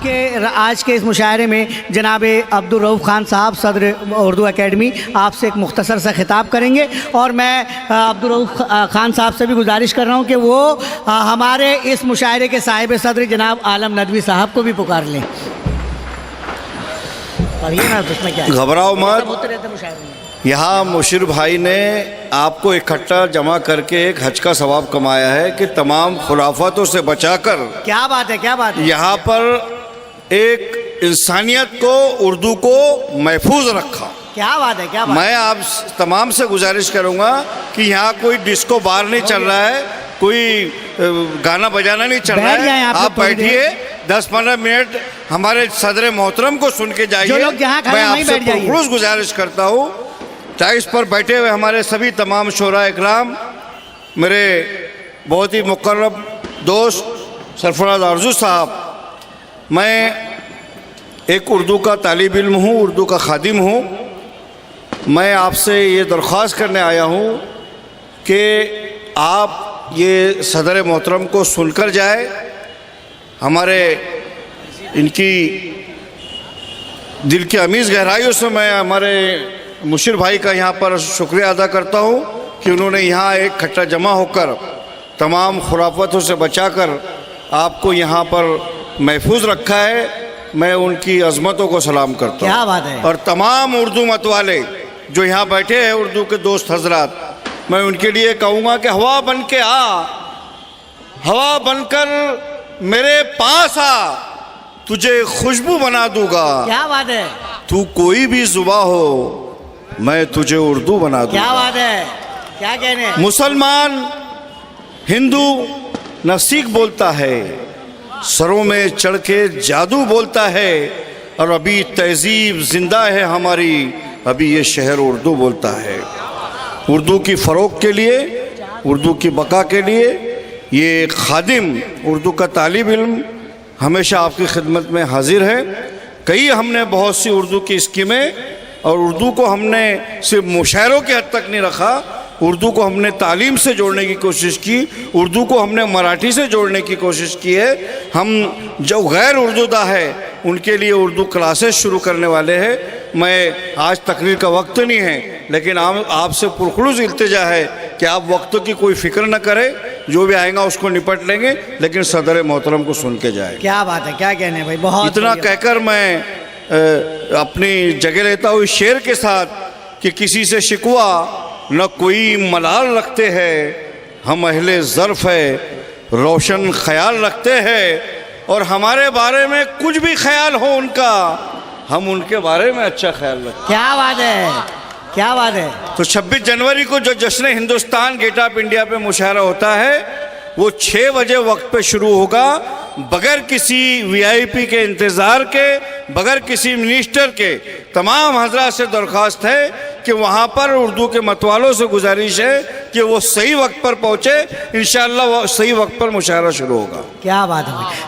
आज के इस मुशायरे में जनाब अब्दुल रऊफ़ खान साहब सदर उर्दू एकेडमी आपसे एक मुख्तसर सा खिताब करेंगे और मैं अब्दुल रऊफ़ खान साहब से भी गुजारिश कर रहा हूँ कि वो हमारे इस मुशायरे के साहिब सदर जनाब आलम नदवी साहब को भी पुकार लें। घबराओ मत। यहाँ मुशीर भाई ने आपको इकट्ठा जमा करके एक हज का सवाब कमाया है कि तमाम खुराफातों से बचाकर। क्या बात है, क्या बात है। यहाँ पर एक इंसानियत को, उर्दू को महफूज रखा। क्या बात है, क्या बात। मैं आप तमाम से गुजारिश करूँगा कि यहाँ कोई डिस्को बार नहीं चल रहा है, कोई गाना बजाना नहीं चल रहा है। आप बैठिए 10-15 मिनट हमारे सदर मोहतरम को सुन के जाइए। मैं आपसे पुरखुलूस गुजारिश करता हूँ। टाइस पर बैठे हुए हमारे सभी तमाम शोरा इकराम, मेरे बहुत ही मुकर्रम दोस्त सरफराज आरजू साहब, मैं एक उर्दू का तालिब इल्म हूँ, उर्दू का खादिम हूँ। मैं आपसे ये दरख्वास्त करने आया हूँ कि आप ये सदर मोहतरम को सुनकर जाए। हमारे इनकी दिल की अमीज़ गहराइयों से मैं हमारे मुशीर भाई का यहाँ पर शुक्रिया अदा करता हूँ कि उन्होंने यहाँ एक इकट्ठा जमा होकर तमाम खुराफतों से बचाकर आपको यहाँ पर महफूज रखा है। मैं उनकी अज़मतों को सलाम करता हूँ। क्या बात है। और तमाम उर्दू मत वाले जो यहाँ बैठे हैं, उर्दू के दोस्त हजरात, मैं उनके लिए कहूँगा कि हवा बन के आ, हवा बनकर मेरे पास आ, तुझे खुशबू बना दूंगा। क्या बात है। तू कोई भी जुबा हो, मैं तुझे उर्दू बना दूंगा। क्या बात है, क्या कहने। मुसलमान, हिंदू न सीख बोलता है, सरों में चढ़ के जादू बोलता है, और अभी तहजीब जिंदा है हमारी, अभी ये शहर उर्दू बोलता है। उर्दू की फ़रोग के लिए, उर्दू की बका के लिए ये खादिम, उर्दू का तालिब इल्म हमेशा आपकी खिदमत में हाजिर है। कई हमने बहुत सी उर्दू की स्कीमें, और उर्दू को हमने सिर्फ मुशायरों के हद तक नहीं रखा, उर्दू को हमने तालीम से जोड़ने की कोशिश की, उर्दू को हमने मराठी से जोड़ने की कोशिश की है। हम जो गैर उर्दूदा है उनके लिए उर्दू क्लासेस शुरू करने वाले हैं। मैं आज तकरीर का वक्त नहीं है, लेकिन आपसे पुरखुलूस इल्तिजा है कि आप वक्त की कोई फ़िक्र न करें, जो भी आएगा उसको निपट लेंगे, लेकिन सदर मोहतरम को सुन के जाए। क्या बात है, क्या कहने भाई। बहुत इतना कहकर मैं अपनी जगह लेता हूँ शेर के साथ कि किसी से शिकवा न कोई मलाल रखते हैं, हम अहले ज़र्फ़ है रोशन ख्याल रखते हैं, और हमारे बारे में कुछ भी ख्याल हो उनका, हम उनके बारे में अच्छा ख्याल रखते हैं। क्या बात है, क्या बात है। तो 26 जनवरी को जो जश्न हिंदुस्तान गेट ऑफ इंडिया पे मुशायरा होता है, वो 6 बजे वक्त पे शुरू होगा, बगैर किसी वीआईपी के इंतज़ार के, बगैर किसी मिनिस्टर के। तमाम हजरात से दरख्वास्त है कि वहाँ पर उर्दू के मतवालों से गुजारिश है कि वो सही वक्त पर पहुँचे। इंशाअल्लाह वो सही वक्त पर मुशायरा शुरू होगा। क्या बात है।